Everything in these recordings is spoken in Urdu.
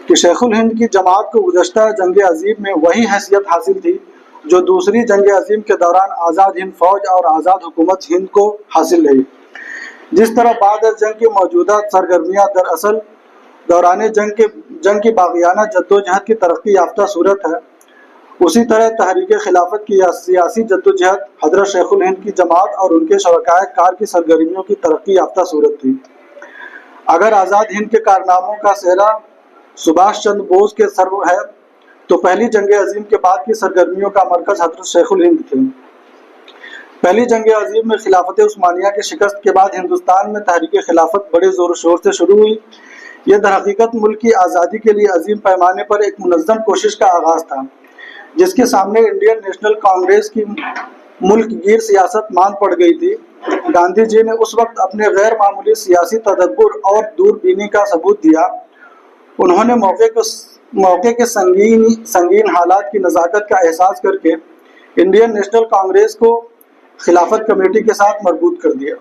کہ شیخ الہند کی جماعت کو گزشتہ جنگ عظیم میں وہی حیثیت حاصل تھی جو دوسری جنگ عظیم کے دوران آزاد ہند فوج اور آزاد حکومت ہند کو حاصل رہی۔ جس طرح بعد از جنگ کی موجودہ سرگرمیاں دراصل دوران جنگ کی باغیانہ جدوجہد کی ترقی یافتہ صورت ہے، اسی طرح تحریک خلافت کی سیاسی جدوجہد حضرت شیخ الہند کی جماعت اور ان کے شرکائے کار کی سرگرمیوں کی ترقی یافتہ صورت تھی۔ اگر آزاد ہند کے کارناموں کا سہرا سبھاش چندر بوس کے سر ہے تو پہلی جنگ عظیم کے بعد کی سرگرمیوں کا مرکز حضرت شیخ الہند تھے۔ پہلی جنگ عظیم میں خلافت عثمانیہ کی شکست کے بعد ہندوستان میں تحریک خلافت بڑے زور و شور سے شروع ہوئی۔ یہ در حقیقت ملک کی آزادی کے لیے عظیم پیمانے پر ایک منظم کوشش کا آغاز تھا، جس کے سامنے انڈین نیشنل کانگریس کی ملک گیر سیاست مان پڑ گئی تھی۔ گاندھی جی نے اس وقت اپنے غیر معمولی سیاسی تدبر اور دور بینی کا ثبوت دیا۔ انہوں نے موقع کے سنگین حالات کی نزاکت کا احساس کر کے انڈین نیشنل کانگریس کو خلافت کمیٹی کے ساتھ مربوط کر دیا،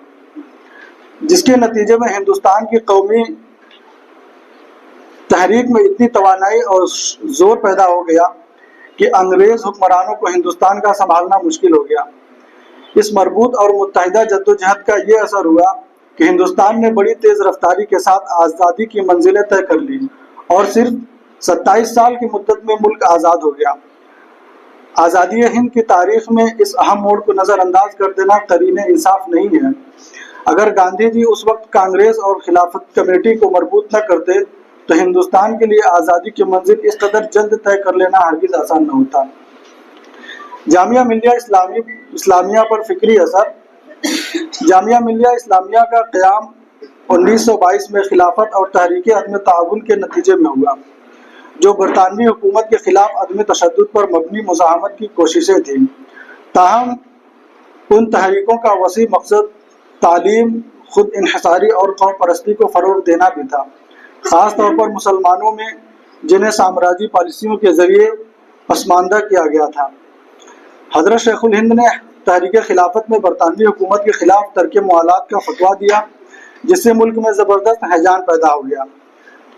جس کے نتیجے میں ہندوستان کی قومی تحریک میں اتنی توانائی اور زور پیدا ہو گیا کہ انگریز حکمرانوں کو ہندوستان کا سنبھالنا مشکل ہو گیا۔ اس مربوط اور متحدہ جدوجہد کا یہ اثر ہوا کہ ہندوستان نے بڑی تیز رفتاری کے ساتھ آزادی کی منزلیں طے کر لی اور صرف 27 سال کی مدت میں ملک آزاد ہو گیا۔ آزادی ہند کی تاریخ میں اس اہم موڑ کو نظر انداز کر دینا قرین انصاف نہیں ہے۔ اگر گاندھی جی اس وقت کانگریس اور خلافت کمیٹی کو مربوط نہ کرتے تو ہندوستان کے لیے آزادی کی منزل اس قدر جلد طے کر لینا ہرگز آسان نہ ہوتا۔ جامعہ ملیہ اسلامیہ پر فکری اثر۔ جامعہ ملیہ اسلامیہ کا قیام 1922 میں خلافت اور تحریک عدم تعاون کے نتیجے میں ہوا، جو برطانوی حکومت کے خلاف عدم تشدد پر مبنی مزاحمت کی کوششیں تھیں۔ تاہم ان تحریکوں کا وسیع مقصد تعلیم، خود انحصاری اور قوم پرستی کو فروغ دینا بھی تھا، خاص طور پر مسلمانوں میں جنہیں سامراجی پالیسیوں کے ذریعے پسماندہ کیا گیا تھا۔ حضرت شیخ الہند نے تحریک خلافت میں برطانوی حکومت کے خلاف ترک موالات کا فتویٰ دیا، جس سے ملک میں زبردست ہیجان پیدا ہو گیا،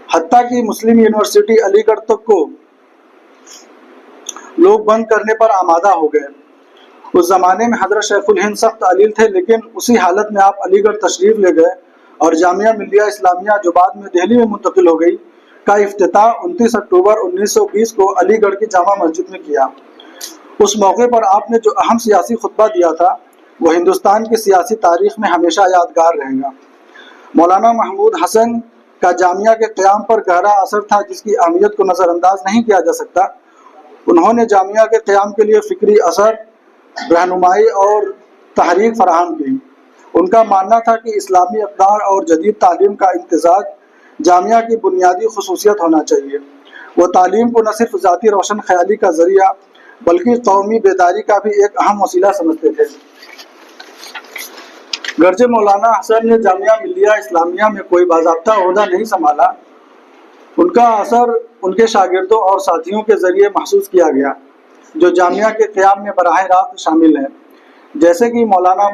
حتیٰ کہ مسلم یونیورسٹی علی گڑھ تک کو لوگ بند کرنے پر آمادہ ہو گئے۔ اس زمانے میں حضرت شیخ الہند سخت علیل تھے، لیکن اسی حالت میں آپ علی گڑھ تشریف لے گئے اور جامعہ ملیہ اسلامیہ، جو بعد میں دہلی میں منتقل ہو گئی، کا افتتاح 29 اکتوبر 1920 کو علی گڑھ کی جامع مسجد میں کیا۔ اس موقع پر آپ نے جو اہم سیاسی خطبہ دیا تھا وہ ہندوستان کی سیاسی تاریخ میں ہمیشہ یادگار رہے گا۔ مولانا محمود حسن کا جامعہ کے قیام پر گہرا اثر تھا، جس کی اہمیت کو نظر انداز نہیں کیا جا سکتا۔ انہوں نے جامعہ کے قیام کے لیے فکری اثر، رہنمائی اور تحریک فراہم کی۔ ان کا ماننا تھا کہ اسلامی اقدار اور جدید تعلیم کا امتزاج جامعہ کی بنیادی خصوصیت ہونا چاہیے۔ وہ تعلیم کو نہ صرف ذاتی روشن خیالی کا ذریعہ بلکہ قومی بیداری کا بھی ایک اہم وسیلہ سمجھتے تھے۔ گرچہ مولانا حسن نے جامعہ ملیہ اسلامیہ میں کوئی باضابطہ عہدہ نہیں سنبھالا، ان کا اثر ان کے شاگردوں اور ساتھیوں کے ذریعے محسوس کیا گیا جو جامعہ کے قیام میں براہ راست شامل ہیں، جیسے کہ مولانا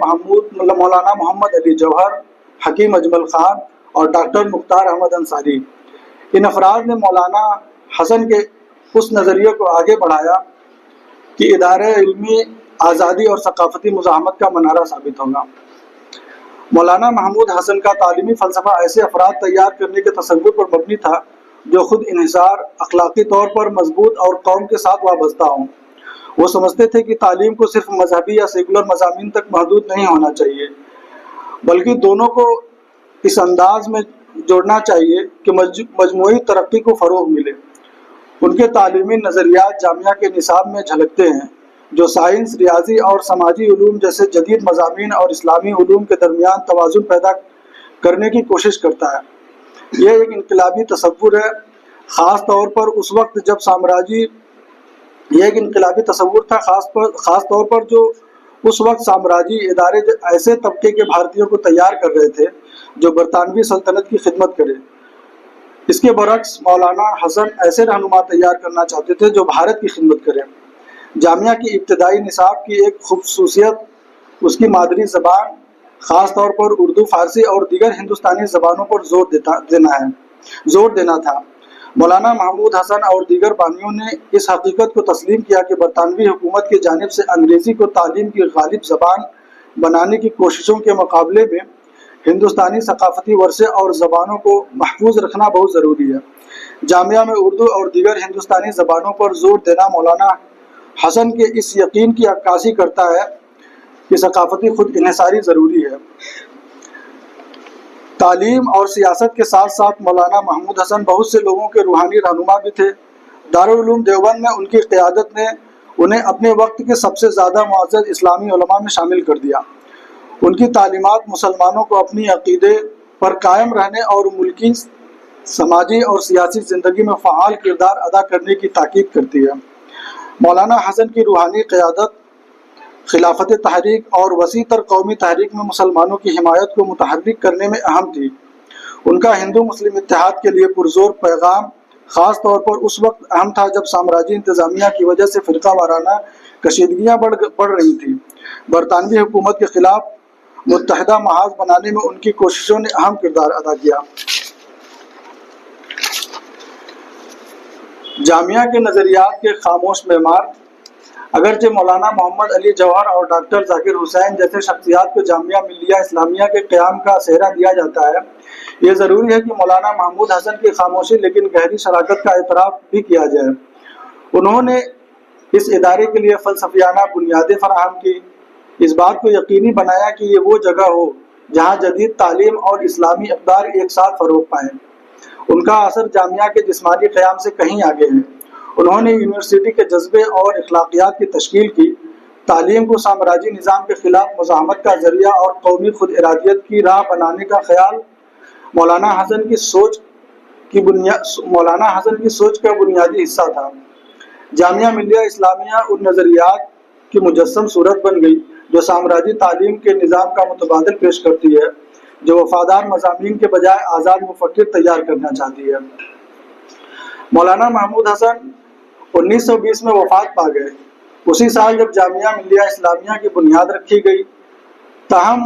محمد علی جوہر، حکیم اجمل خان اور ڈاکٹر مختار احمد انصاری۔ ان افراد نے مولانا حسن کے اس نظریے کو آگے بڑھایا کہ ادارہ علمی آزادی اور ثقافتی مزاحمت کا منارہ ثابت ہوگا۔ مولانا محمود حسن کا تعلیمی فلسفہ ایسے افراد تیار کرنے کے تصور پر مبنی تھا جو خود انحصار، اخلاقی طور پر مضبوط اور قوم کے ساتھ وابستہ ہوں۔ وہ سمجھتے تھے کہ تعلیم کو صرف مذہبی یا سیکولر مضامین تک محدود نہیں ہونا چاہیے، بلکہ دونوں کو اس انداز میں جوڑنا چاہیے کہ مجموعی ترقی کو فروغ ملے۔ ان کے تعلیمی نظریات جامعہ کے نصاب میں جھلکتے ہیں، جو سائنس، ریاضی اور سماجی علوم جیسے جدید مضامین اور اسلامی علوم کے درمیان توازن پیدا کرنے کی کوشش کرتا ہے۔ یہ ایک انقلابی تصور ہے، خاص طور پر اس وقت جب اس وقت سامراجی ادارے ایسے طبقے کے بھارتیوں کو تیار کر رہے تھے جو برطانوی سلطنت کی خدمت کرے۔ اس کے برعکس مولانا حسن ایسے رہنما تیار کرنا چاہتے تھے جو بھارت کی خدمت کرے۔ جامعہ کی ابتدائی نصاب کی ایک خصوصیت اس کی مادری زبان، خاص طور پر اردو، فارسی اور دیگر ہندوستانی زبانوں پر زور دینا تھا۔ مولانا محمود حسن اور دیگر بانیوں نے اس حقیقت کو تسلیم کیا کہ برطانوی حکومت کی جانب سے انگریزی کو تعلیم کی غالب زبان بنانے کی کوششوں کے مقابلے میں ہندوستانی ثقافتی ورثے اور زبانوں کو محفوظ رکھنا بہت ضروری ہے۔ جامعہ میں اردو اور دیگر ہندوستانی زبانوں پر زور دینا مولانا حسن کے اس یقین کی عکاسی کرتا ہے کہ ثقافتی خود انحصاری ضروری ہے۔ تعلیم اور سیاست کے ساتھ ساتھ مولانا محمود حسن بہت سے لوگوں کے روحانی رہنما بھی تھے۔ دارالعلوم دیوبند میں ان کی قیادت نے انہیں اپنے وقت کے سب سے زیادہ معزز اسلامی علماء میں شامل کر دیا۔ ان کی تعلیمات مسلمانوں کو اپنی عقیدے پر قائم رہنے اور ملکی سماجی اور سیاسی زندگی میں فعال کردار ادا کرنے کی تاکید کرتی ہے۔ مولانا حسن کی روحانی قیادت خلافت تحریک اور وسیع تر قومی تحریک میں مسلمانوں کی حمایت کو متحرک کرنے میں اہم تھی۔ ان کا ہندو مسلم اتحاد کے لیے پرزور پیغام خاص طور پر اس وقت اہم تھا جب سامراجی انتظامیہ کی وجہ سے فرقہ وارانہ کشیدگیاں بڑھ رہی تھیں۔ برطانوی حکومت کے خلاف متحدہ محاذ بنانے میں ان کی کوششوں نے اہم کردار ادا کیا۔ جامعہ کے نظریات کے خاموش معمار اگرچہ مولانا محمد علی جوہر اور ڈاکٹر ذاکر حسین جیسے شخصیات کو جامعہ ملیہ اسلامیہ کے قیام کا سہرا دیا جاتا ہے، یہ ضروری ہے کہ مولانا محمود حسن کی خاموشی لیکن گہری شراکت کا اعتراف بھی کیا جائے۔ انہوں نے اس ادارے کے لیے فلسفیانہ بنیادیں فراہم کی، اس بات کو یقینی بنایا کہ یہ وہ جگہ ہو جہاں جدید تعلیم اور اسلامی اقدار ایک ساتھ فروغ پائیں۔ ان کا اثر جامعہ کے جسمانی قیام سے کہیں آگے ہے۔ انہوں نے یونیورسٹی کے جذبے اور اخلاقیات کی تشکیل کی، تعلیم کو سامراجی نظام کے خلاف مزاحمت کا ذریعہ اور قومی خود ارادیت کی راہ بنانے کا خیال مولانا حسن کی سوچ کا بنیادی حصہ تھا۔ جامعہ ملیہ اسلامیہ ان نظریات کی مجسم صورت بن گئی جو سامراجی تعلیم کے نظام کا متبادل پیش کرتی ہے، جو وفادار مضامین کے بجائے آزاد مفکر تیار کرنا چاہتی ہے۔ مولانا محمود حسن 1920 میں وفات پا گئے، اسی سال جب جامعہ ملیہ اسلامیہ کی بنیاد رکھی گئی۔ تاہم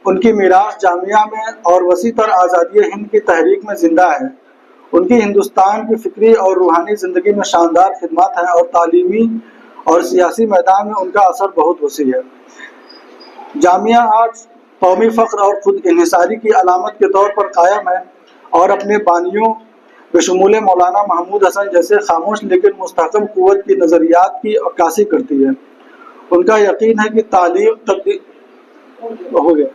ان کی میراث جامعہ میں اور وسیع تر آزادی ہند کی تحریک میں زندہ ہے۔ ان کی ہندوستان کی فکری اور روحانی زندگی میں شاندار خدمات ہیں اور تعلیمی اور سیاسی میدان میں ان کا اثر بہت وسیع ہے۔ جامعہ آج قومی فخر اور خود انحصاری کی علامت کے طور پر قائم ہے اور اپنے بانیوں بشمول مولانا محمود حسن جیسے خاموش لیکن مستحکم قوت کی نظریات کی عکاسی کرتی ہے۔ ان کا یقین ہے کہ تعلیم ہو گیا